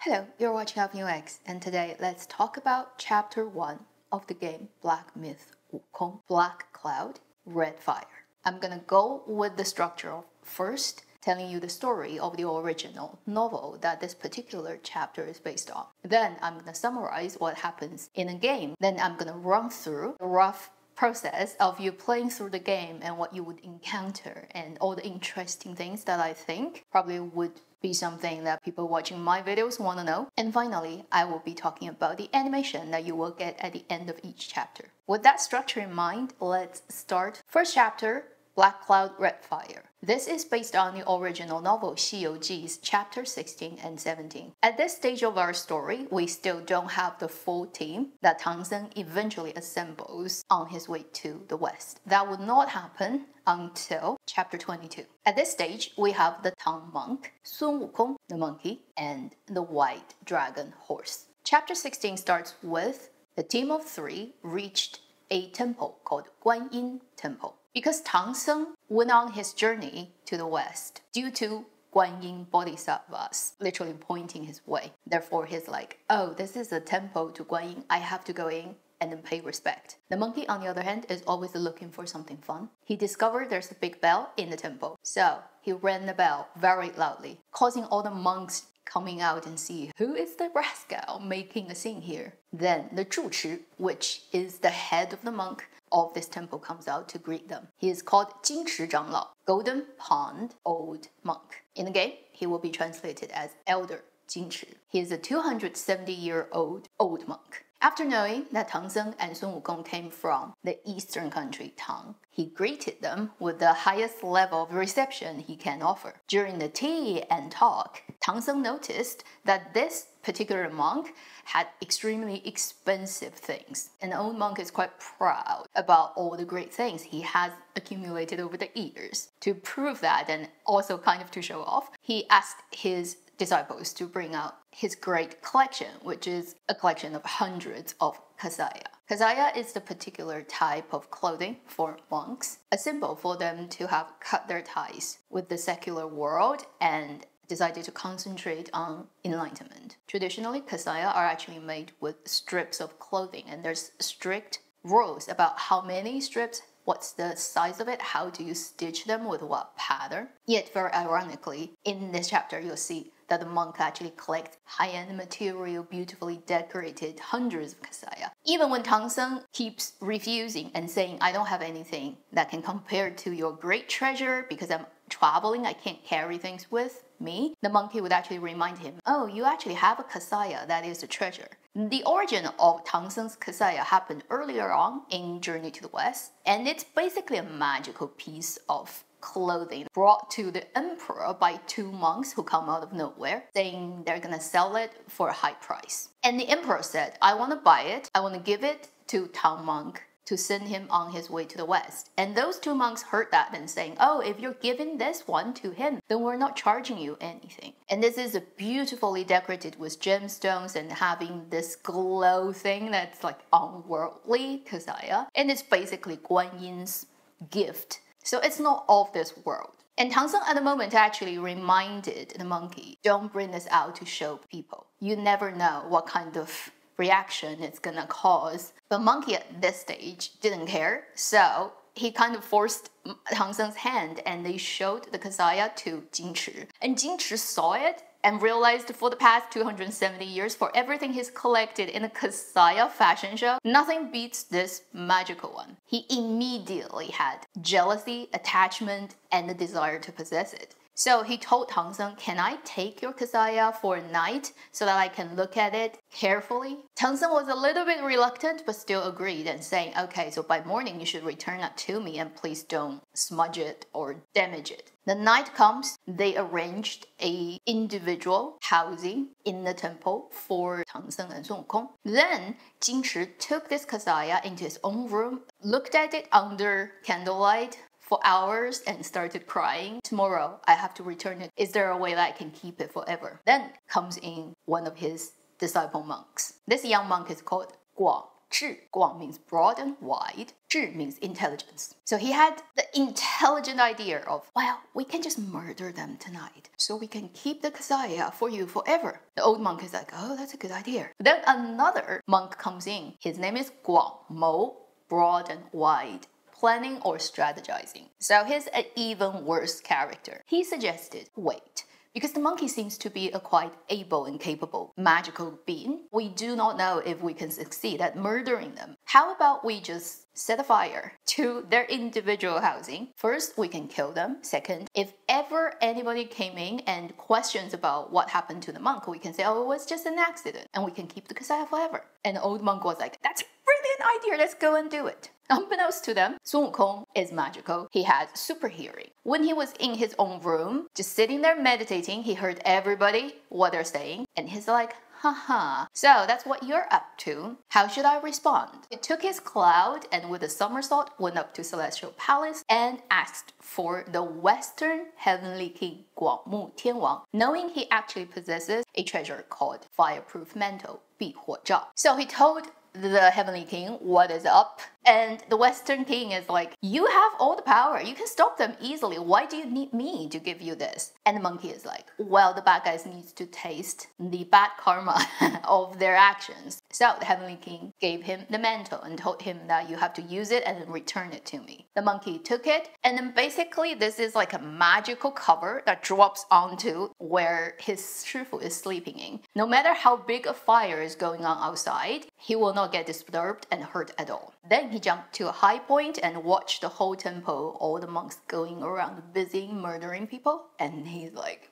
Hello, you're watching Alpha UX, and today let's talk about Chapter 1 of the game Black Myth Wukong, Black Cloud, Red Fire. I'm gonna go with the structure of first telling you the story of the original novel that this particular chapter is based on. Then I'm gonna summarize what happens in a game. Then I'm gonna run through a rough process of you playing through the game and what you would encounter and all the interesting things that I think probably would be something that people watching my videos want to know. And finally, I will be talking about the animation that you will get at the end of each chapter. With that structure in mind, let's start. First chapter, Black Cloud, Red Fire. This is based on the original novel 西游记's chapter 16 and 17. At this stage of our story, we still don't have the full team that Tang Seng eventually assembles on his way to the west. That would not happen until chapter 22. At this stage, we have the Tang monk, Sun Wukong, the monkey, and the white dragon horse. Chapter 16 starts with the team of three reached a temple called Guanyin Temple. Because Tang Seng went on his journey to the west due to Guanyin Bodhisattvas literally pointing his way. Therefore, he's like, oh, this is a temple to Guanyin. I have to go in and then pay respect. The monkey, on the other hand, is always looking for something fun. He discovered there's a big bell in the temple. So he rang the bell very loudly, causing all the monks coming out and see who is the rascal making a scene here. Then the Zhuchi, which is the head of the monk of this temple, comes out to greet them. He is called Jinchi Zhanglao, Golden Pond Old Monk. In the game, he will be translated as Elder Jinchi. He is a 270-year-old old monk. After knowing that Tang Seng and Sun Wukong came from the eastern country Tang, he greeted them with the highest level of reception he can offer. During the tea and talk, Tang Seng noticed that this particular monk had extremely expensive things. An old monk is quite proud about all the great things he has accumulated over the years. To prove that and also kind of to show off, he asked his disciples to bring out his great collection, which is a collection of hundreds of kasaya. Kasaya is the particular type of clothing for monks, a symbol for them to have cut their ties with the secular world and decided to concentrate on enlightenment. Traditionally, kasaya are actually made with strips of clothing, and there's strict rules about how many strips, what's the size of it, how do you stitch them with what pattern. Yet, very ironically, in this chapter, you'll see that the monk actually collects high-end material, beautifully decorated hundreds of kasaya. Even when Tang Seng keeps refusing and saying, I don't have anything that can compare to your great treasure because I'm traveling, I can't carry things with me, the monkey would actually remind him, oh, you actually have a kasaya that is a treasure. The origin of Tang Seng's kasaya happened earlier on in Journey to the West, and it's basically a magical piece of clothing brought to the emperor by two monks who come out of nowhere, saying they're gonna sell it for a high price. And the emperor said, I want to buy it, I want to give it to Tang monk to send him on his way to the west. And those two monks heard that and saying, oh, if you're giving this one to him, then we're not charging you anything. And this is beautifully decorated with gemstones and having this glow thing that's like unworldly kasaya. And it's basically Guanyin's gift. So it's not of this world. And Tang Seng at the moment actually reminded the monkey, don't bring this out to show people. You never know what kind of reaction it's gonna cause. The monkey at this stage didn't care, so he kind of forced Tang Seng's hand and they showed the kasaya to Jinchi. And Jinchi saw it and realized for the past 270 years, for everything he's collected in a kasaya fashion show, nothing beats this magical one. He immediately had jealousy, attachment, and the desire to possess it. So he told Tang Seng, can I take your kasaya for a night so that I can look at it carefully? Tang Seng was a little bit reluctant, but still agreed and saying, okay, so by morning you should return it to me and please don't smudge it or damage it. The night comes, they arranged a individual housing in the temple for Tang Seng and Sun Wukong. Then Jinchi took this kasaya into his own room, looked at it under candlelight for hours and started crying. Tomorrow, I have to return it. Is there a way that I can keep it forever? Then comes in one of his disciple monks. This young monk is called Guang. 智, Guang means broad and wide. 智 means intelligence. So he had the intelligent idea of, well, we can just murder them tonight so we can keep the Kasaya for you forever. The old monk is like, oh, that's a good idea. Then another monk comes in. His name is Guang Mo, broad and wide. Planning or strategizing. So he's an even worse character. He suggested, wait, because the monkey seems to be a quite able and capable magical being, we do not know if we can succeed at murdering them. How about we just set a fire to their individual housing? First, we can kill them. Second, if ever anybody came in and questions about what happened to the monk, we can say, oh, it was just an accident, and we can keep the Kasaya forever. And the old monk was like, that's a brilliant idea, let's go and do it. Unbeknownst to them, Sun Wukong is magical. He had super hearing. When he was in his own room, just sitting there meditating, he heard everybody, what they're saying, and he's like, haha, so that's what you're up to. How should I respond? He took his cloud and with a somersault went up to Celestial Palace and asked for the Western Heavenly King Guangmu Tianwang, knowing he actually possesses a treasure called Fireproof Mantle, 避火罩. So he told the Heavenly King what is up, and the Western King is like, you have all the power, you can stop them easily, why do you need me to give you this? And the monkey is like, well, the bad guys need to taste the bad karma of their actions. So the Heavenly King gave him the mantle and told him that you have to use it and return it to me. The monkey took it, and then basically this is like a magical cover that drops onto where his shifu is sleeping in. No matter how big a fire is going on outside, he will not get disturbed and hurt at all. Then he jumped to a high point and watched the whole temple, all the monks going around busy murdering people, and he's like,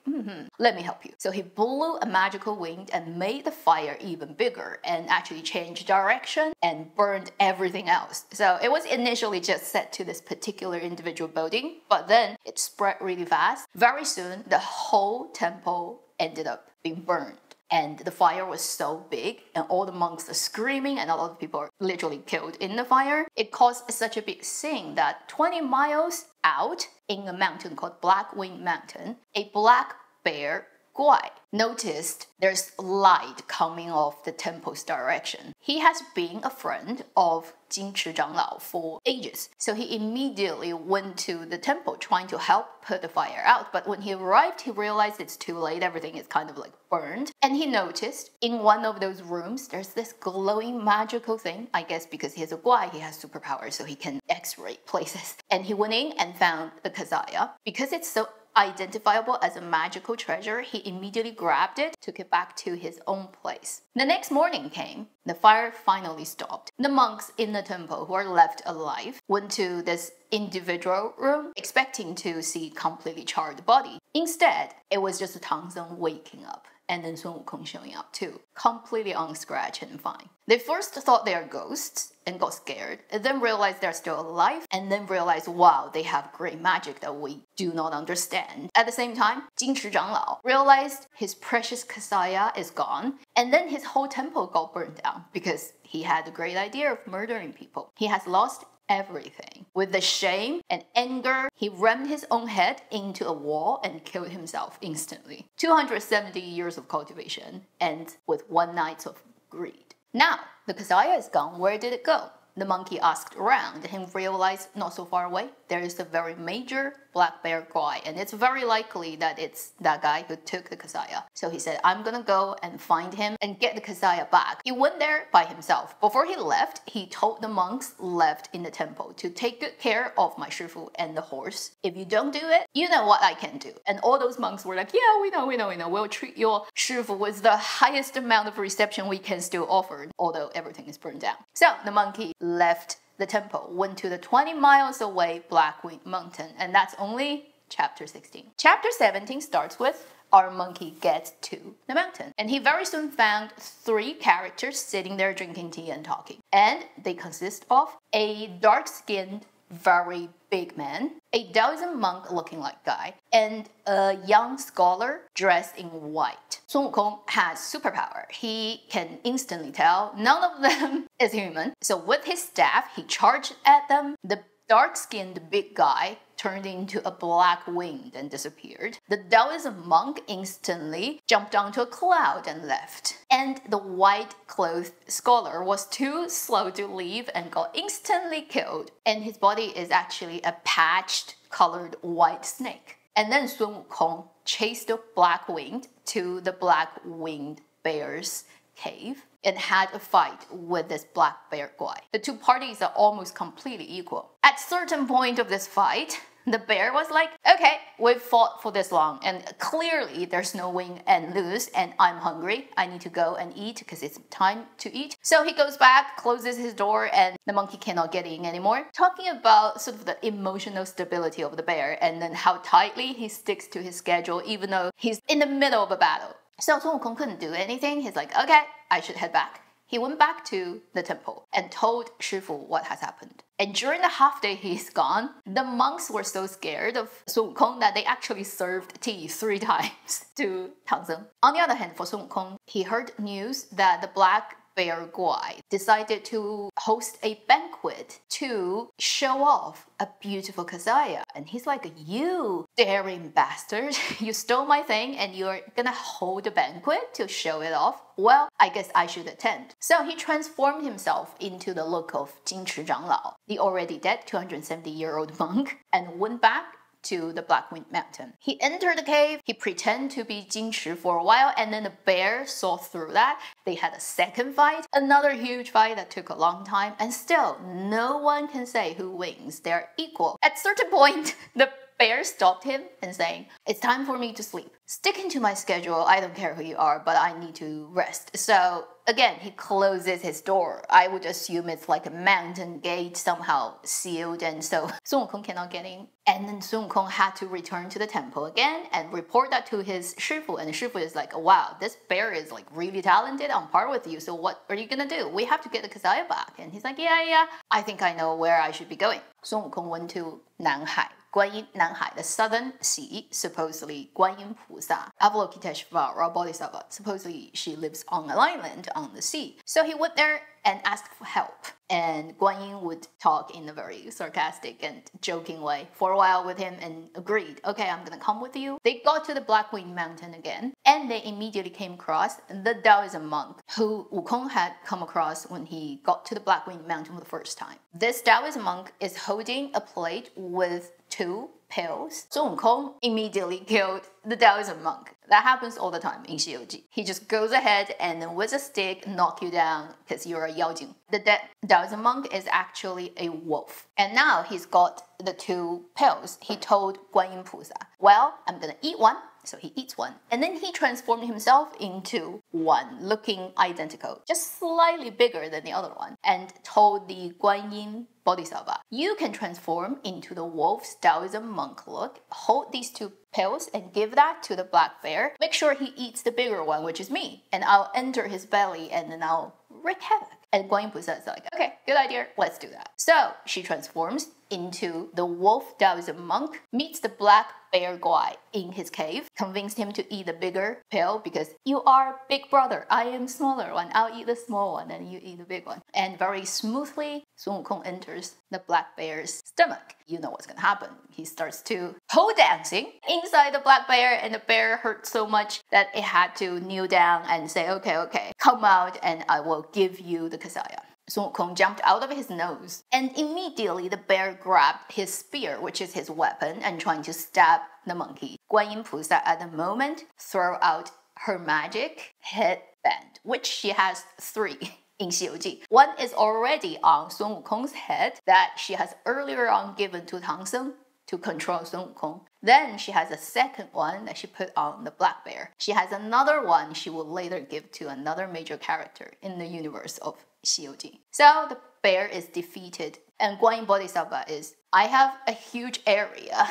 let me help you. So he blew a magical wind and made the fire even bigger and actually changed direction and burned everything else. So it was initially just set to this particular individual building, but then it spread really fast. Very soon, the whole temple ended up being burned. And the fire was so big, and all the monks are screaming, and a lot of people are literally killed in the fire. It caused such a big scene that 20 miles out in a mountain called Black Wing Mountain, a black bear Guai noticed there's light coming off the temple's direction. He has been a friend of Jinchi Zhanglao for ages, so he immediately went to the temple trying to help put the fire out. But when he arrived, he realized it's too late, everything is kind of like burned. And he noticed in one of those rooms, there's this glowing magical thing. I guess because he's a Guai, he has superpowers, so he can x-ray places. And he went in and found the Kasaya. Because it's so identifiable as a magical treasure, he immediately grabbed it, took it back to his own place. The next morning came, the fire finally stopped. The monks in the temple who are left alive went to this individual room expecting to see completely charred body. Instead, it was just Tang Zong waking up, and then Sun Wukong showing up too, completely unscratched and fine. They first thought they are ghosts and got scared, and then realized they're still alive, and then realized, wow, they have great magic that we do not understand. At the same time, Jinchi Zhanglao realized his precious Kasaya is gone, and then his whole temple got burned down because he had the great idea of murdering people. He has lost everything. With the shame and anger, he rammed his own head into a wall and killed himself instantly. 270 years of cultivation and with one night of greed. Now, the Kasaya is gone, where did it go? The monkey asked around and realized not so far away, there is a very major black bear Guai, and it's very likely that it's that guy who took the Kasaya. So he said, I'm gonna go and find him and get the Kasaya back. He went there by himself. Before he left, he told the monks left in the temple to take good care of my shifu and the horse. If you don't do it, you know what I can do. And all those monks were like, yeah, we know. We'll treat your shifu with the highest amount of reception we can still offer, although everything is burned down. So the monkey left the temple, went to the 20 miles away Black Wing Mountain, and that's only chapter 16. Chapter 17 starts with our monkey gets to the mountain, and he very soon found 3 characters sitting there drinking tea and talking, and they consist of a dark-skinned, very big man, a Taoism monk looking like guy, and a young scholar dressed in white. Sun Wukong has superpower. He can instantly tell none of them is human. So with his staff, he charged at them. The dark-skinned big guy turned into a black wind and disappeared. The Taoism monk instantly jumped onto a cloud and left. And the white-clothed scholar was too slow to leave and got instantly killed. And his body is actually a patched, colored white snake. And then Sun Wukong chased the black wind to the black winged bear's cave and had a fight with this black bear guai. The two parties are almost completely equal. At certain point of this fight, the bear was like, okay, we've fought for this long and clearly there's no win and lose and I'm hungry. I need to go and eat because it's time to eat. So he goes back, closes his door, and the monkey cannot get in anymore. Talking about sort of the emotional stability of the bear and then how tightly he sticks to his schedule even though he's in the middle of a battle. So Sun Wukong couldn't do anything. He's like, okay, I should head back. He went back to the temple and told Shifu what has happened. And during the half day he's gone, the monks were so scared of Sun Wukong that they actually served tea 3 times to Tang Seng. On the other hand, for Sun Wukong, he heard news that the black bear guai decided to host a banquet to show off a beautiful kasaya. And he's like, you daring bastard, you stole my thing and you're gonna hold a banquet to show it off? Well, I guess I should attend. So he transformed himself into the look of Jinchi Zhanglao, the already dead 270-year-old monk, and went back to the Black Wind Mountain. He entered the cave, he pretended to be Jinchi for a while, and then the bear saw through that. They had a second fight, another huge fight that took a long time, and still, no one can say who wins. They're equal. At a certain point, the bear stopped him and saying, it's time for me to sleep. Sticking to my schedule, I don't care who you are, but I need to rest. So again, he closes his door. I would assume it's like a mountain gate somehow sealed, and so Sun Wukong cannot get in. And then Sun Wukong had to return to the temple again and report that to his Shifu. And Shifu is like, wow, this bear is like really talented, on par with you. So what are you gonna do? We have to get the kasaya back. And he's like, yeah, I think I know where I should be going. Sun Wukong went to Nanhai. Guanyin, Nanhai, the southern sea, supposedly Guanyin Pusa, Avalokiteshvara Bodhisattva, supposedly she lives on an island on the sea. So he went there and asked for help. And Guanyin would talk in a very sarcastic and joking way for a while with him and agreed, okay, I'm gonna come with you. They got to the Black Wind Mountain again, and they immediately came across the Taoism monk who Wukong had come across when he got to the Black Wind Mountain for the first time. This Taoism monk is holding a plate with 2 pills. Sun Wukong immediately killed the Taoism monk. That happens all the time in 西游记. He just goes ahead and then with a stick knock you down because you're a Yaojing. The Taoism monk is actually a wolf. And now he's got the 2 pills. He told Guanyin Pusa, well, I'm gonna eat one. So he eats one. And then he transformed himself into one, looking identical, just slightly bigger than the other one, and told the Guanyin Bodhisattva, you can transform into the wolf's Taoism monk look, hold these 2 pills and give that to the black bear. Make sure he eats the bigger one, which is me, and I'll enter his belly and then I'll wreak havoc. And Guanyin Pusa is like, okay, good idea, let's do that. So she transforms into the wolf Taoism monk, meets the black bear guai in his cave, convinced him to eat the bigger pill because you are big brother, I am smaller one, I'll eat the small one and you eat the big one. And very smoothly, Sun Wukong enters the black bear's stomach. You know what's gonna happen. He starts to pole dancing inside the black bear, and the bear hurt so much that it had to kneel down and say, okay, come out and I will give you the kasaya. Sun Wukong jumped out of his nose, and immediately the bear grabbed his spear, which is his weapon, and trying to stab the monkey. Guanyin Pusa at the moment throw out her magic headband, which she has 3 in 西游记. One is already on Sun Wukong's head that she has earlier on given to Tang Seng to control Sun Wukong. Then she has a second one that she put on the black bear. She has another one she will later give to another major character in the universe of 西游记. So the bear is defeated, and Guanyin Bodhisattva is, I have a huge area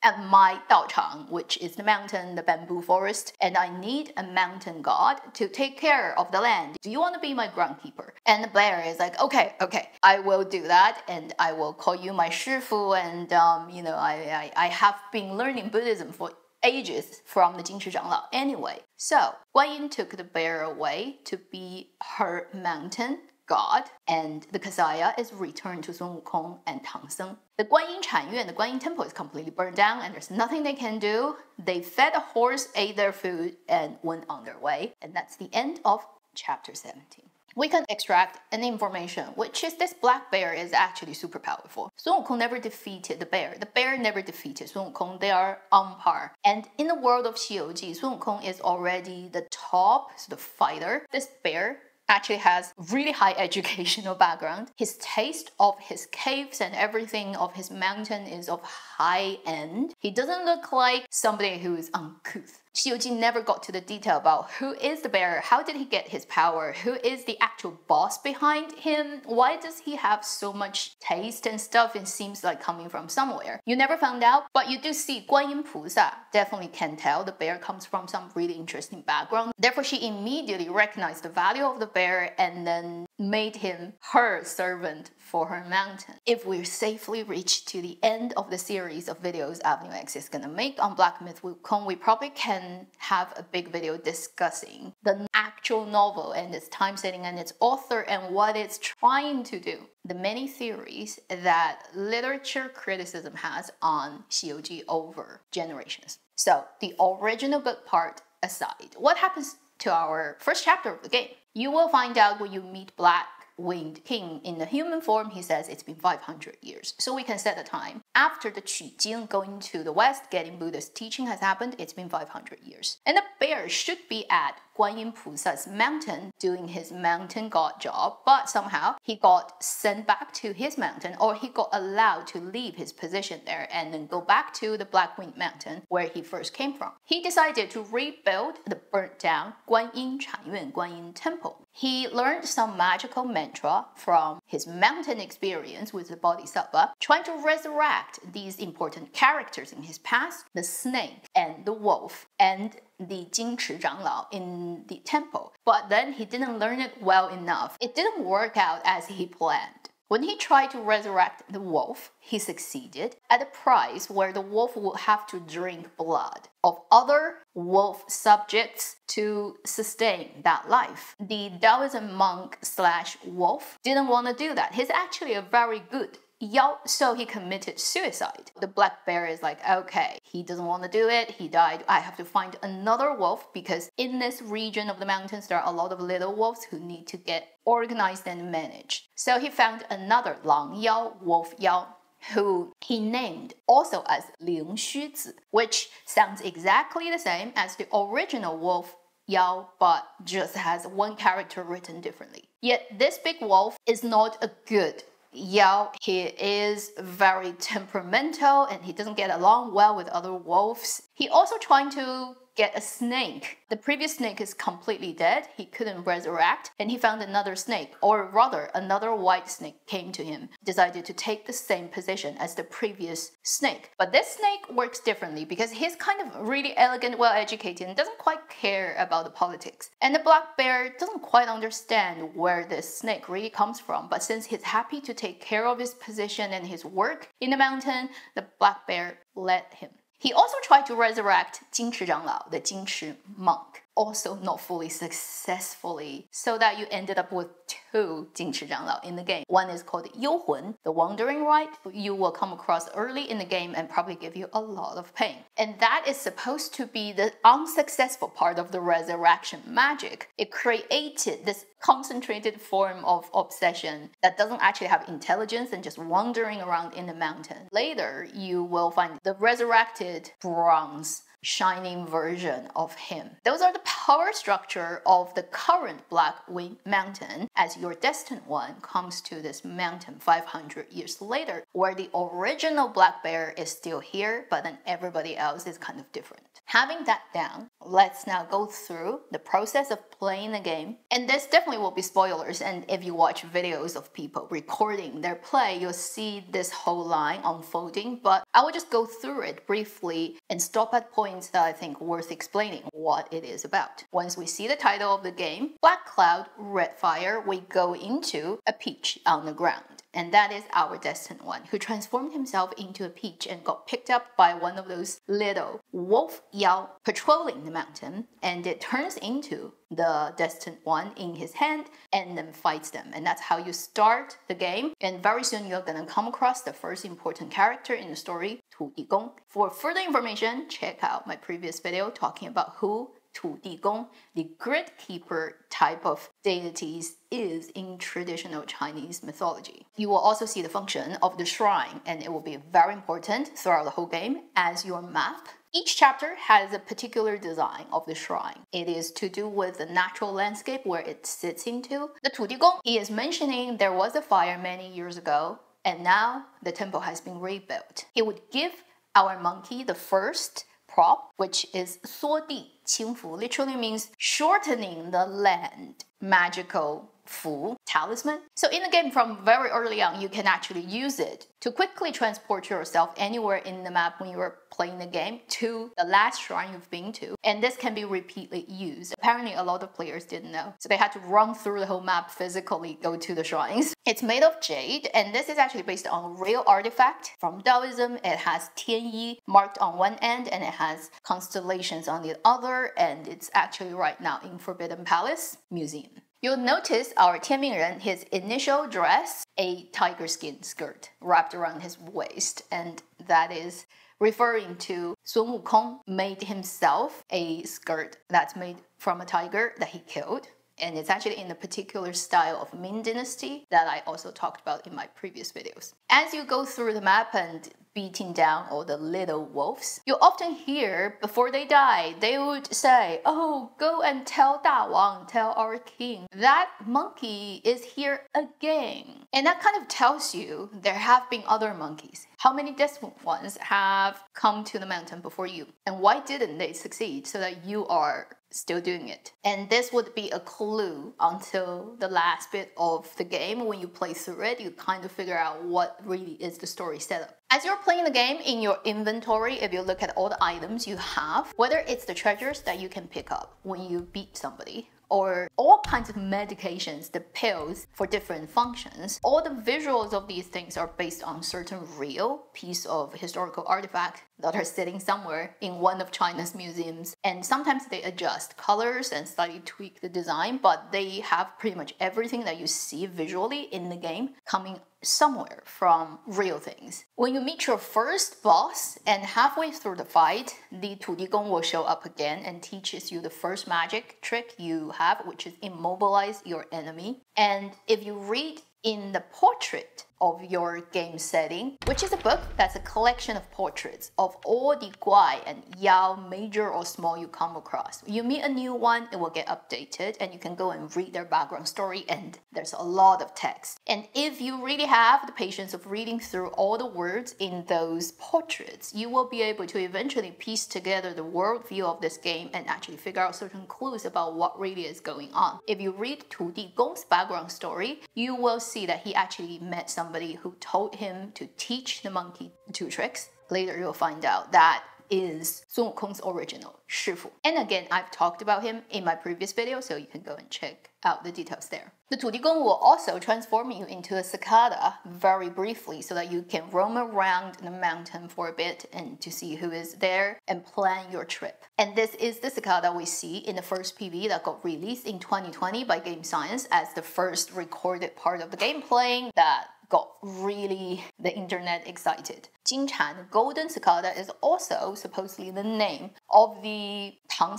at my Daochang, which is the mountain, the bamboo forest, and I need a mountain god to take care of the land. Do you want to be my groundkeeper? And the bear is like, okay, I will do that, and I will call you my Shifu, and I have been learning Buddhism for ages from the Jinchi Zhanglao anyway. So Guanyin took the bear away to be her mountain god, and the Kasaya is returned to Sun Wukong and Tang Seng. The Guanyin Chanyuan, the Guanyin temple, is completely burned down and there's nothing they can do. They fed a horse, ate their food, and went on their way. And that's the end of chapter 17. We can extract an information, which is this black bear is actually super powerful. Sun Wukong never defeated the bear. The bear never defeated Sun Wukong. They are on par. And in the world of Xi You Ji, Sun Wukong is already the top sort of fighter. This bear actually has really high educational background. His taste of his caves and everything of his mountain is of high end. He doesn't look like somebody who is uncouth. Xi You Ji never got to the detail about who is the bear, how did he get his power, who is the actual boss behind him, why does he have so much taste and stuff. It seems like coming from somewhere. You never found out, but you do see Guanyin Pusa definitely can tell the bear comes from some really interesting background. Therefore, she immediately recognized the value of the bear and then made him her servant for her mountain. If we safely reach to the end of the series of videos Avenue X is gonna make on Black Myth Wukong, we probably can have a big video discussing the actual novel and its time setting and its author and what it's trying to do. The many theories that literature criticism has on Xi You Ji over generations. So the original book part aside, what happens to our first chapter of the game? You will find out when you meet Black Winged King in the human form. He says it's been 500 years. So we can set the time. After the Qu Jing going to the west, getting Buddha's teaching has happened, it's been 500 years. And the bear should be at Guanyin Pusa's mountain doing his mountain god job, but somehow he got sent back to his mountain, or he got allowed to leave his position there and then go back to the Black Winged Mountain where he first came from. He decided to rebuild the burnt down Guanyin Chanyuan Guanyin temple. He learned some magical mantra from his mountain experience with the Bodhisattva, trying to resurrect these important characters in his past, the snake and the wolf and the Jingchi Zhanglao in the temple. But then he didn't learn it well enough. It didn't work out as he planned. When he tried to resurrect the wolf, he succeeded at a price where the wolf would have to drink blood of other wolf subjects to sustain that life. The Taoism monk / wolf didn't want to do that. He's actually a very good Yao, so he committed suicide. The black bear is like, okay, he doesn't want to do it, he died, I have to find another wolf because in this region of the mountains there are a lot of little wolves who need to get organized and managed. So he found another Lang Yao, Wolf Yao, who he named also as Ling Xuzi, which sounds exactly the same as the original wolf Yao, but just has one character written differently. Yet this big wolf is not a good Yao. He is very temperamental and he doesn't get along well with other wolves. He also trying to get a snake. The previous snake is completely dead. He couldn't resurrect and he found another snake, or rather another white snake came to him, decided to take the same position as the previous snake. But this snake works differently because he's kind of really elegant, well-educated and doesn't quite care about the politics. And the black bear doesn't quite understand where this snake really comes from, but since he's happy to take care of his position and his work in the mountain, the black bear let him. He also tried to resurrect Jingchi Zhanglao, the Jingchi monk, also not fully successfully, so that you ended up with two Jingchi Zhanglao in the game. One is called Youhun, the Wandering Rite. You will come across early in the game and probably give you a lot of pain. And that is supposed to be the unsuccessful part of the resurrection magic. It created this concentrated form of obsession that doesn't actually have intelligence and just wandering around in the mountain. Later, you will find the resurrected bronze shining version of him. Those are the power structure of the current Black Winged Mountain as your destined one comes to this mountain 500 years later, where the original black bear is still here, but then everybody else is kind of different. Having that down, let's now go through the process of playing the game. And this definitely will be spoilers, and if you watch videos of people recording their play, you'll see this whole line unfolding, but I will just go through it briefly and stop at points that I think worth explaining what it is about. Once we see the title of the game, Black Cloud, Red Fire, we go into a peach on the ground. and that is our destined one, who transformed himself into a peach and got picked up by one of those little wolf yao patrolling the mountain, and it turns into the destined one in his hand and then fights them. And that's how you start the game. And very soon you're gonna come across the first important character in the story, Tu Digong. For further information, check out my previous video talking about who Tu Digong, the grid keeper type of deities, is in traditional Chinese mythology. You will also see the function of the shrine, and it will be very important throughout the whole game as your map. Each chapter has a particular design of the shrine. It is to do with the natural landscape where it sits into. The Tu Digong, he is mentioning there was a fire many years ago, and now the temple has been rebuilt. He would give our monkey the first prop, which is 缩地轻浮, literally means shortening the land, magical fu, talisman. So in the game from very early on, you can actually use it to quickly transport yourself anywhere in the map when you are playing the game to the last shrine you've been to. And this can be repeatedly used. Apparently a lot of players didn't know. So they had to run through the whole map physically, go to the shrines. It's made of jade, and this is actually based on a real artifact from Taoism. It has Tianyi marked on one end, and it has constellations on the other, and it's actually right now in Forbidden Palace Museum. You'll notice our Tianmingren, his initial dress, a tiger skin skirt wrapped around his waist, and that is referring to Sun Wukong made himself a skirt that's made from a tiger that he killed. And it's actually in the particular style of Ming Dynasty that I also talked about in my previous videos. As you go through the map and beating down all the little wolves, you often hear before they die, they would say, "Oh, go and tell Da Wang, tell our king, that monkey is here again." And that kind of tells you there have been other monkeys. How many desperate ones have come to the mountain before you? And why didn't they succeed so that you are still doing it? And this would be a clue until the last bit of the game. When you play through it, you kind of figure out what really is the story setup. As you're playing the game, in your inventory, if you look at all the items you have, whether it's the treasures that you can pick up when you beat somebody, or all kinds of medications, the pills for different functions, all the visuals of these things are based on certain real piece of historical artifact that are sitting somewhere in one of China's museums. And sometimes they adjust colors and slightly tweak the design, but they have pretty much everything that you see visually in the game coming somewhere from real things. When you meet your first boss and halfway through the fight, the Tu Digong will show up again and teaches you the first magic trick you have, which is immobilize your enemy. And if you read in the portrait of your game setting, which is a book that's a collection of portraits of all the guai and yao, major or small, you come across. You meet a new one, it will get updated, and you can go and read their background story, and there's a lot of text. And if you really have the patience of reading through all the words in those portraits, you will be able to eventually piece together the worldview of this game and actually figure out certain clues about what really is going on. If you read Tu Digong's background story, you will see that he actually met somebody who told him to teach the monkey 2 tricks. Later you'll find out that is Sun Wukong's original Shifu. And again, I've talked about him in my previous video, so you can go and check out the details there. The Tu Digong will also transform you into a cicada very briefly so that you can roam around the mountain for a bit and to see who is there and plan your trip. And this is the cicada we see in the first PV that got released in 2020 by Game Science as the first recorded part of the gameplay that got really the internet excited. Jinchan, golden cicada, is also supposedly the name of the Tang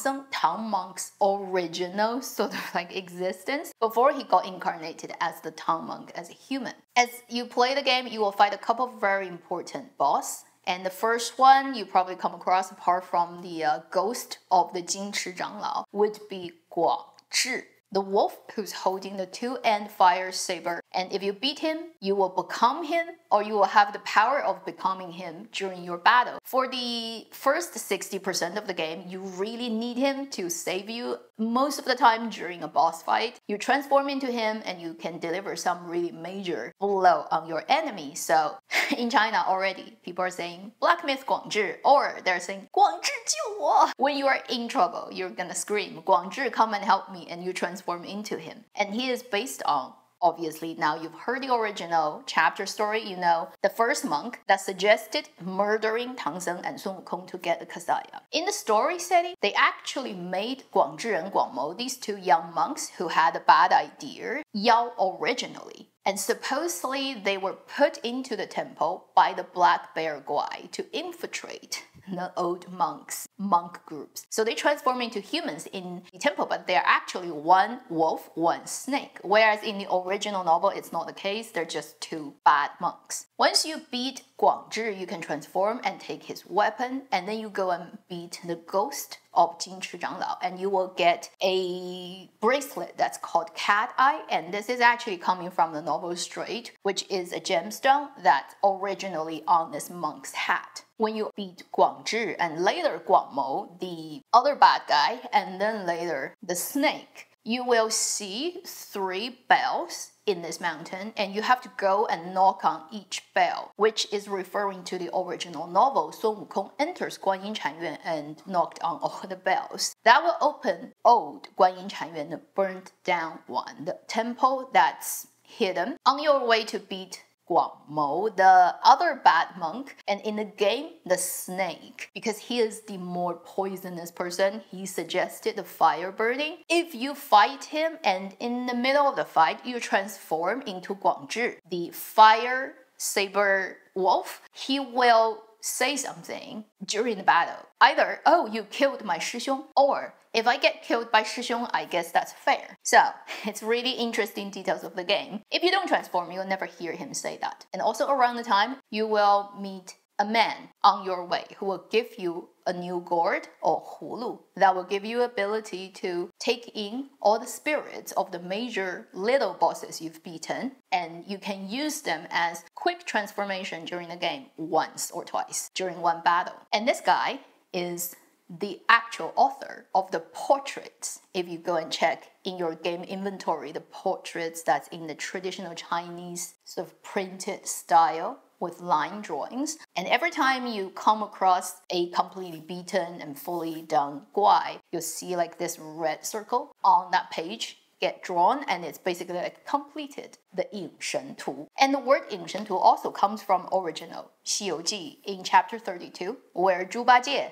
monk's original sort of like existence before he got incarnated as the Tang monk as a human. As you play the game, you will fight a couple of very important boss. And the first one you probably come across, apart from the ghost of the Jinchi Zhanglao, would be Guangzhi, the wolf who's holding the 2-end fire saber. And if you beat him, you will become him, or you will have the power of becoming him during your battle. For the first 60% of the game, you really need him to save you. Most of the time during a boss fight, you transform into him and you can deliver some really major blow on your enemy. So in China already, people are saying Black Myth Guangzhi, or they're saying Guangzhi 救我. When you are in trouble, you're gonna scream, Guangzhi, come and help me, and you transform into him. And he is based on Obviously, now you've heard the original chapter story, you know the first monk that suggested murdering Tang Seng and Sun Wukong to get the Kasaya. In the story setting, they actually made Guang Zhi and Guang Mo, these two young monks who had a bad idea, Yao originally. And supposedly they were put into the temple by the Black Bear Guai to infiltrate the old monk groups. So they transform into humans in the temple, but they're actually one wolf, one snake. Whereas in the original novel, it's not the case. They're just two bad monks. Once you beat Guang Zhi, you can transform and take his weapon, and then you go and beat the ghost of Jin Chi Zhanglao, and you will get a bracelet that's called Cat Eye, and this is actually coming from the novel Straight, which is a gemstone that's originally on this monk's hat. When you beat Guang Zhi and later Guang Mo, the other bad guy, and then later the snake, you will see 3 bells in this mountain, and you have to go and knock on each bell, which is referring to the original novel. Sun Wukong enters Guanyin Chanyuan and knocked on all the bells. That will open old Guanyin Chanyuan, the burnt down one, the temple that's hidden. On your way to beat Guang Mo, the other bad monk, and in the game, the snake, because he is the more poisonous person, he suggested the fire burning. If you fight him and in the middle of the fight, you transform into Guang Zhi, the fire saber wolf, he will say something during the battle. Either, oh, you killed my Shixiong, or if I get killed by Shixiong, I guess that's fair. So, it's really interesting details of the game. If you don't transform, you'll never hear him say that. And also around the time, you will meet a man on your way who will give you a new gourd or hulu that will give you ability to take in all the spirits of the major little bosses you've beaten, and you can use them as quick transformation during the game once or twice during one battle. And this guy is the actual author of the portraits. If you go and check in your game inventory, the portraits that's in the traditional Chinese sort of printed style with line drawings. And every time you come across a completely beaten and fully done guai, you'll see like this red circle on that page get drawn, and it's basically like completed the Ying Shen Tu. And the word Ying Shen Tu also comes from original Xi You Ji in chapter 32, where Zhu Bajie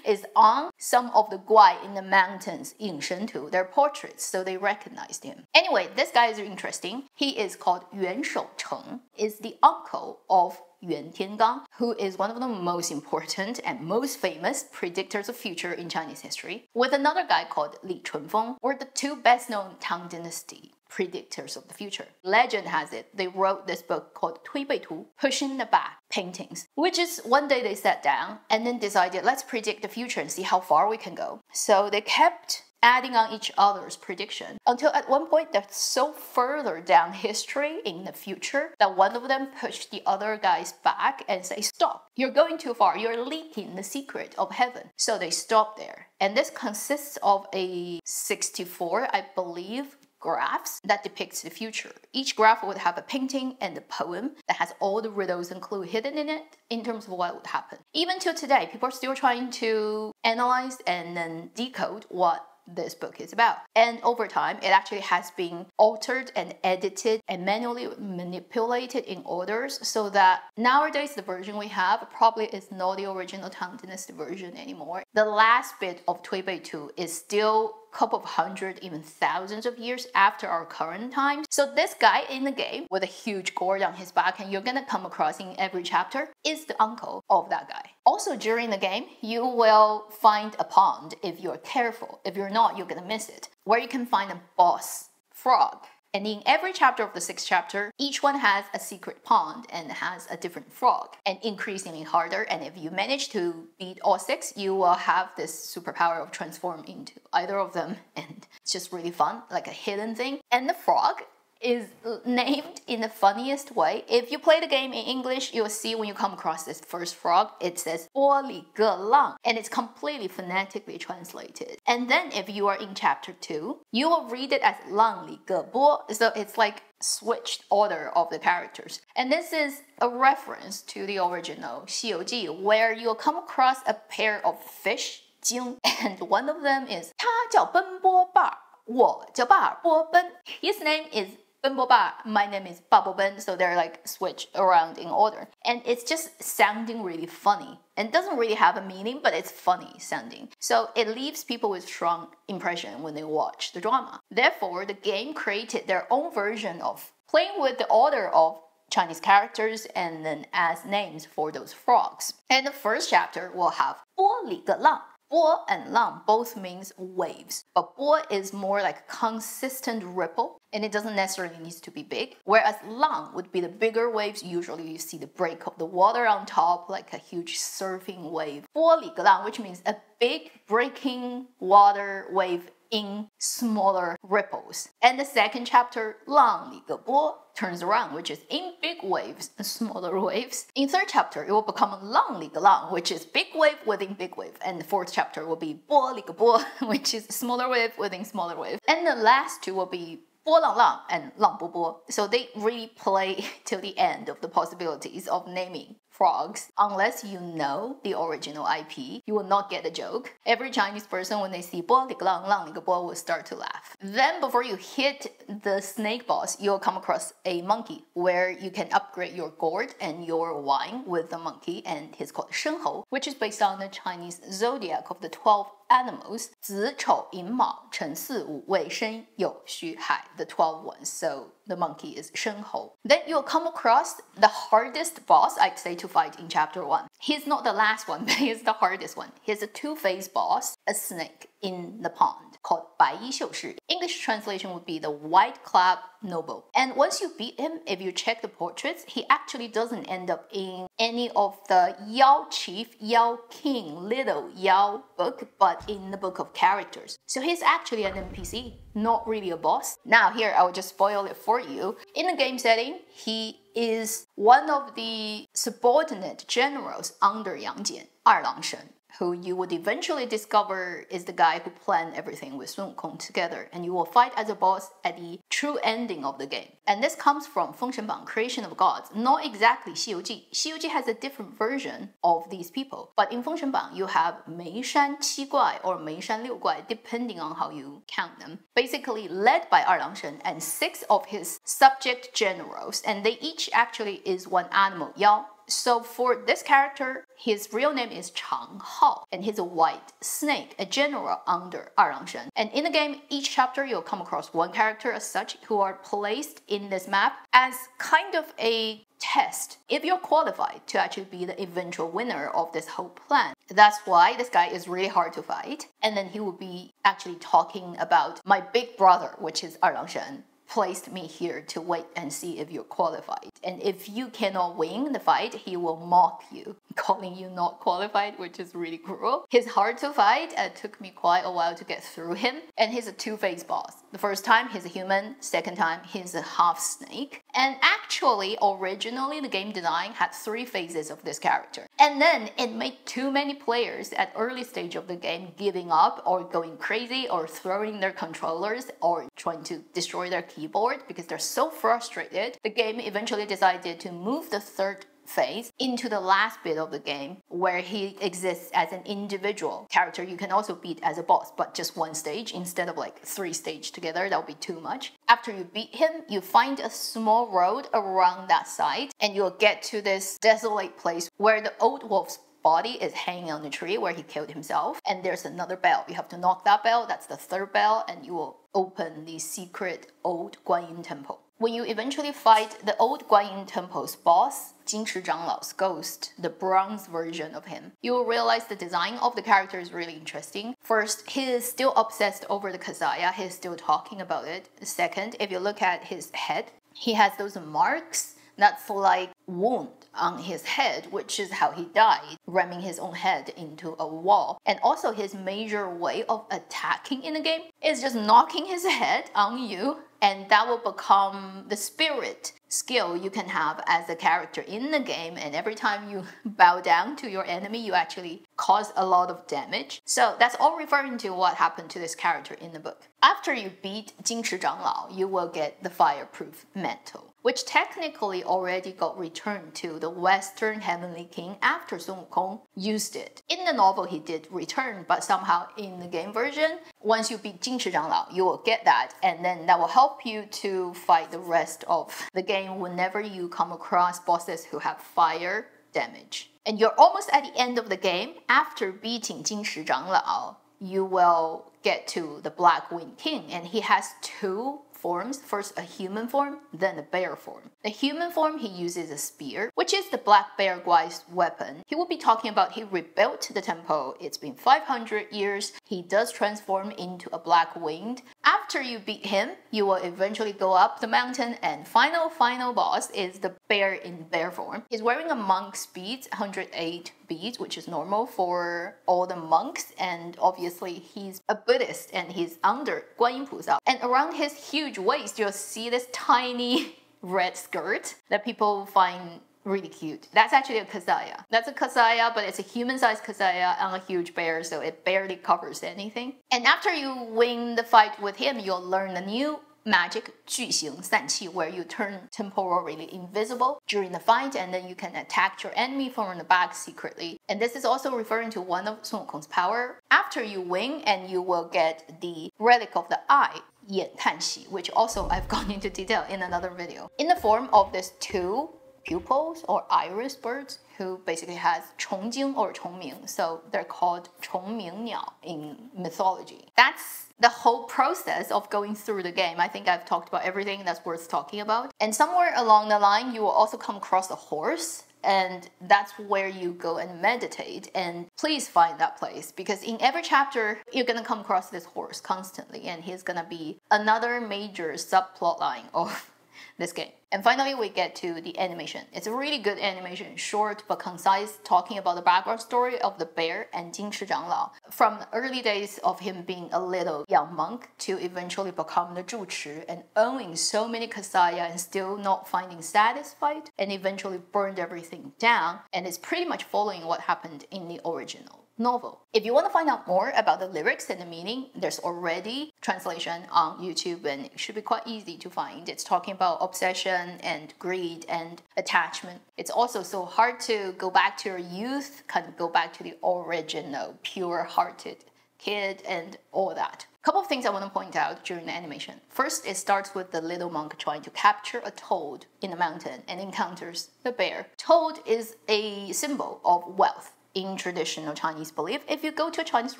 is on some of the guai in the mountains, Ying Shen Tu, their portraits, so they recognized him. Anyway, this guy is interesting. He is called Yuan Shoucheng, is the uncle of Yuan Tiangang, who is one of the most important and most famous predictors of future in Chinese history, with another guy called Li Chunfeng, were the two best-known Tang Dynasty predictors of the future. Legend has it, they wrote this book called Tui Bei Tu, Pushing the Back Paintings, which is one day they sat down and then decided, let's predict the future and see how far we can go. So they kept adding on each other's prediction until at one point they're so further down history in the future that one of them pushed the other guys back and say, stop, you're going too far, you're leaking the secret of heaven. So they stopped there. And this consists of a 64, I believe, graphs that depicts the future. Each graph would have a painting and a poem that has all the riddles and clues hidden in it in terms of what would happen. Even till today, people are still trying to analyze and then decode what this book is about. And over time, it actually has been altered and edited and manually manipulated in orders so that nowadays the version we have probably is not the original Tang Dynasty version anymore. The last bit of Tui Bei Tu is still a couple of hundred, even thousands of years after our current times. So this guy in the game with a huge gourd on his back, and you're gonna come across in every chapter, is the uncle of that guy. Also during the game, you will find a pond if you're careful. If you're not, you're gonna miss it, where you can find a boss frog. And in every chapter of the 6th chapter, each one has a secret pond and has a different frog, and increasingly harder. And if you manage to beat all 6, you will have this superpower of transform into either of them, and it's just really fun, like a hidden thing. And the frog is named in the funniest way. If you play the game in English, you'll see when you come across this first frog, it says 波里个浪, and it's completely phonetically translated. And then if you are in chapter 2, you will read it as 浪里个波, so it's like switched order of the characters. And this is a reference to the original 西游记, where you'll come across a pair of fish, 鲸, and one of them is 他叫奔波霸, 我叫巴尔波奔. His name is Ben Bo Ba, my name is Ba Bo Ben, so they're like switched around in order. And it's just sounding really funny. And doesn't really have a meaning, but it's funny sounding. So it leaves people with strong impression when they watch the drama. Therefore, the game created their own version of playing with the order of Chinese characters and then as names for those frogs. And the first chapter will have 波里个浪. Bo and lang both means waves, but bo is more like a consistent ripple, and it doesn't necessarily need to be big, whereas lang would be the bigger waves. Usually you see the break of the water on top, like a huge surfing wave. 波里个浪, which means a big breaking water wave in smaller ripples. And the second chapter, 浪里个波, turns around, which is in big waves and smaller waves. In third chapter, it will become 浪里个浪, which is big wave within big wave. And the fourth chapter will be 波里个波, which is smaller wave within smaller wave. And the last two will be 波浪浪 and 浪波波. So they really play till the end of the possibilities of naming frogs. Unless you know the original IP, you will not get the joke. Every Chinese person, when they see 波里个浪浪里个波, will start to laugh. Then before you hit the snake boss, you'll come across a monkey where you can upgrade your gourd and your wine with the monkey, and he's called 申猴, which is based on the Chinese zodiac of the 12 animals, 子丑寅卯辰巳午未申酉戌亥, the 12 ones. So the monkey is 申猴. Then you'll come across the hardest boss, I'd say, to fight in chapter 1. He's not the last one, but he's the hardest one. He's a two-faced boss, a snake in the pond, called 白衣秀士. English translation would be the white clad noble. And once you beat him, if you check the portraits, he actually doesn't end up in any of the Yao Chief, Yao King, Little Yao book, but in the book of characters. So he's actually an NPC, not really a boss. Now here, I will just spoil it for you. In the game setting, he is one of the subordinate generals under Yang Jian, 二郎神, who you would eventually discover is the guy who planned everything with Sun Wukong together, and you will fight as a boss at the true ending of the game. And this comes from 封神榜, Creation of Gods, not exactly 西游记. 西游记 has a different version of these people, but in 封神榜 you have 眉山七怪 or 眉山六怪, depending on how you count them, basically led by 二郎神 and 6 of his subject generals, and they each actually is one animal, Yao. So for this character, his real name is Chang Hao, and he's a white snake, a general under 二郎神. And in the game, each chapter you'll come across one character as such who are placed in this map as kind of a test if you're qualified to actually be the eventual winner of this whole plan. That's why this guy is really hard to fight. And then he will be actually talking about my big brother, which is 二郎神. Placed me here to wait and see if you're qualified. And if you cannot win the fight, he will mock you, calling you not qualified, which is really cruel. He's hard to fight. It took me quite a while to get through him. And he's a two-faced boss. The first time, he's a human. Second time, he's a half snake. And actually, originally, the game design had 3 phases of this character. And then it made too many players at early stage of the game giving up or going crazy or throwing their controllers or trying to destroy their keyboard because they're so frustrated. The game eventually decided to move the third phase into the last bit of the game where he exists as an individual character you can also beat as a boss, but just one stage instead of like 3 stages together. That would be too much. After you beat him, you find a small road around that site and you'll get to this desolate place where the old wolf's body is hanging on the tree where he killed himself, and there's another bell. You have to knock that bell. That's the third bell, and you will open the secret old Guanyin temple. When you eventually fight the old Guanyin temple's boss, Jinchi Zhanglao ghost, the bronze version of him, you will realize the design of the character is really interesting. First, he is still obsessed over the Kasaya. He's still talking about it. Second, if you look at his head, he has those marks that's like wound on his head, which is how he died, ramming his own head into a wall. And also his major way of attacking in the game is just knocking his head on you, and that will become the spirit skill you can have as a character in the game. And every time you bow down to your enemy, you actually cause a lot of damage. So that's all referring to what happened to this character in the book. After you beat Jinchi Zhanglao, you will get the fireproof mantle, which technically already got returned to the Western Heavenly King after Sun Wukong Wukong used it. In the novel, he did return, but somehow in the game version, once you beat Jin Shi Zhanglao, you will get that, and then that will help you to fight the rest of the game whenever you come across bosses who have fire damage. And you're almost at the end of the game. After beating Jin Shi Zhanglao, you will get to the Black Winged King, and he has two forms. First a human form, then a bear form. The human form, he uses a spear, which is the Black Bear Guai's weapon. He will be talking about he rebuilt the temple. It's been 500 years. He does transform into a black winged. After you beat him, you will eventually go up the mountain, and final boss is the bear in bear form. He's wearing a monk's beads, 108 beads, which is normal for all the monks, and obviously he's a Buddhist and he's under Guanyin Pusa. And around his huge waist, you'll see this tiny red skirt that people find really cute. That's actually a kasaya. That's a kasaya, but it's a human-sized kasaya on a huge bear, so it barely covers anything. And after you win the fight with him, you'll learn a new magic 巨型散气, where you turn temporarily invisible during the fight, and then you can attack your enemy from the back secretly. And this is also referring to one of Sun Wukong's power. After you win, and you will get the relic of the eye, 眼探息, which also I've gone into detail in another video, in the form of these two pupils or iris birds who basically has 虫精 or 虫鸣, so they're called 虫鸣鸟 in mythology. That's the whole process of going through the game. I think I've talked about everything that's worth talking about. And somewhere along the line, you will also come across a horse, and that's where you go and meditate. And please find that place, because in every chapter, you're gonna come across this horse constantly, and he's gonna be another major subplot line of this game. And finally, we get to the animation. It's a really good animation, short but concise, talking about the background story of the bear and Jin Shi Zhanglao. From the early days of him being a little young monk to eventually become the Zhuchi and owning so many kasaya and still not finding satisfied, and eventually burned everything down. And it's pretty much following what happened in the original novel. If you want to find out more about the lyrics and the meaning, there's already translation on YouTube, and it should be quite easy to find. It's talking about obsession and greed and attachment. It's also so hard to go back to your youth, kind of go back to the original pure-hearted kid and all that. A couple of things I want to point out during the animation. First, it starts with the little monk trying to capture a toad in the mountain and encounters the bear. Toad is a symbol of wealth in traditional Chinese belief. If you go to a Chinese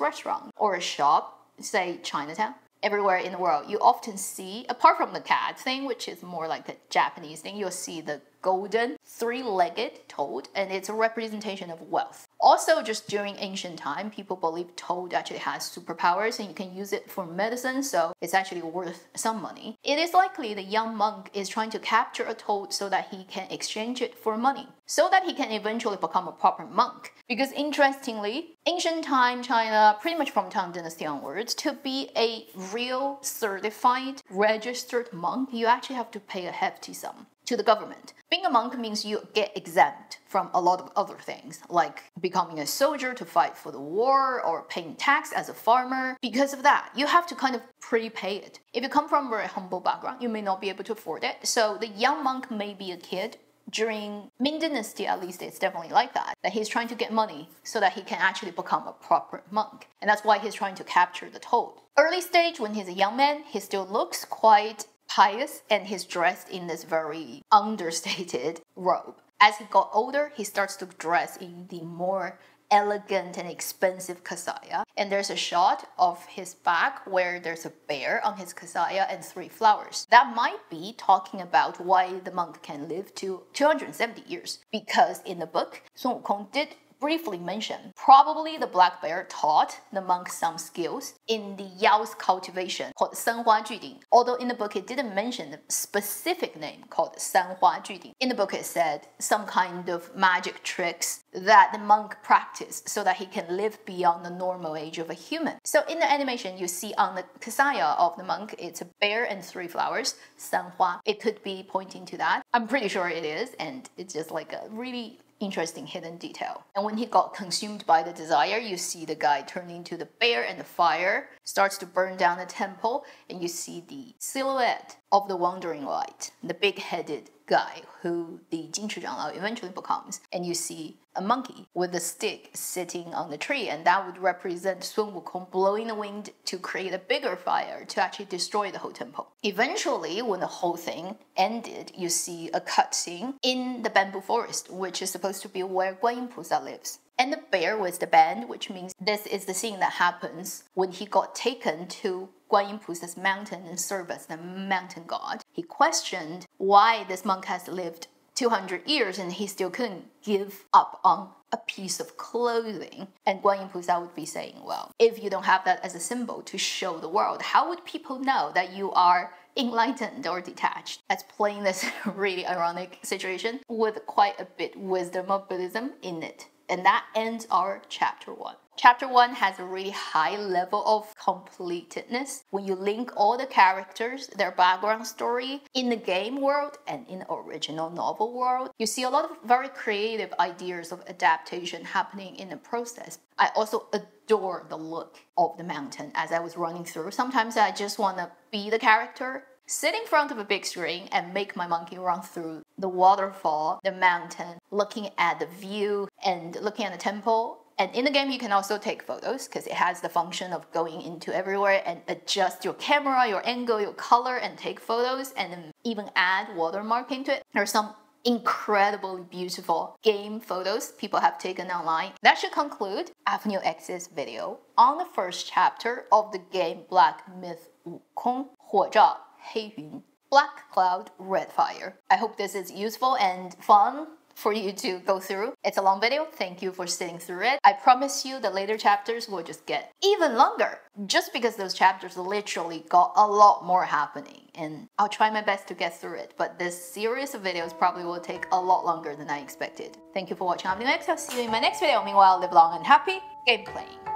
restaurant or a shop, say Chinatown, everywhere in the world, you often see, apart from the cat thing, which is more like a Japanese thing, you'll see the golden three-legged toad, and it's a representation of wealth. Also, just during ancient time, people believe toad actually has superpowers and you can use it for medicine, so it's actually worth some money. It is likely the young monk is trying to capture a toad so that he can exchange it for money, so that he can eventually become a proper monk. Because interestingly, ancient time China, pretty much from Tang Dynasty onwards, to be a real certified registered monk, you actually have to pay a hefty sum to the government. Being a monk means you get exempt from a lot of other things, like becoming a soldier to fight for the war or paying tax as a farmer. Because of that, you have to kind of prepay it. If you come from a very humble background, you may not be able to afford it. So the young monk may be a kid. During Ming Dynasty, at least, it's definitely like that he's trying to get money so that he can actually become a proper monk. And that's why he's trying to capture the toad. Early stage, when he's a young man, he still looks quite pious, and he's dressed in this very understated robe. As he got older, he starts to dress in the more elegant and expensive kasaya. And there's a shot of his back where there's a bear on his kasaya and 3 flowers. That might be talking about why the monk can live to 270 years. Because in the book, Sun Wukong did briefly mention, probably the black bear taught the monk some skills in the yao's cultivation called Sanhua Juding. Although in the book it didn't mention the specific name called Sanhua Juding. In the book it said some kind of magic tricks that the monk practiced so that he can live beyond the normal age of a human. So in the animation you see on the kasaya of the monk, it's a bear and 3 flowers, Sanhua. It could be pointing to that. I'm pretty sure it is, and it's just like a really interesting hidden detail. And when he got consumed by the desire, you see the guy turn into the bear, and the fire starts to burn down the temple, and you see the silhouette of the wandering light, the big-headed guy who the 金池长老 eventually becomes, and you see a monkey with a stick sitting on the tree, and that would represent Sun Wukong blowing the wind to create a bigger fire to actually destroy the whole temple. Eventually, when the whole thing ended, you see a cutscene in the bamboo forest, which is supposed to be where Guanyin Pusa lives. And the bear with the band, which means this is the scene that happens when he got taken to Guanyin Pusa's mountain and served as the mountain god. He questioned why this monk has lived 200 years and he still couldn't give up on a piece of clothing. And Guanyin Pusa would be saying, well, if you don't have that as a symbol to show the world, how would people know that you are enlightened or detached? That's playing this really ironic situation with quite a bit wisdom of Buddhism in it. And that ends our chapter 1. Chapter 1 has a really high level of completedness when you link all the characters, their background story in the game world and in the original novel world. You see a lot of very creative ideas of adaptation happening in the process. I also adore the look of the mountain as I was running through. Sometimes I just want to be the character, sit in front of a big screen and make my monkey run through the waterfall, the mountain, looking at the view and looking at the temple. And in the game, you can also take photos because it has the function of going into everywhere and adjust your camera, your angle, your color, and take photos, and then even add watermark into it. There are some incredibly beautiful game photos people have taken online. That should conclude Avenue X's video on the first chapter of the game Black Myth Wukong, 火照黑云, Black Cloud, Red Fire. I hope this is useful and fun for you to go through. It's a long video. Thank you for sitting through it. I promise you the later chapters will just get even longer just because those chapters literally got a lot more happening, and I'll try my best to get through it, but this series of videos probably will take a lot longer than I expected. Thank you for watching Avenue X. I'll see you in my next video. Meanwhile, live long and happy game playing.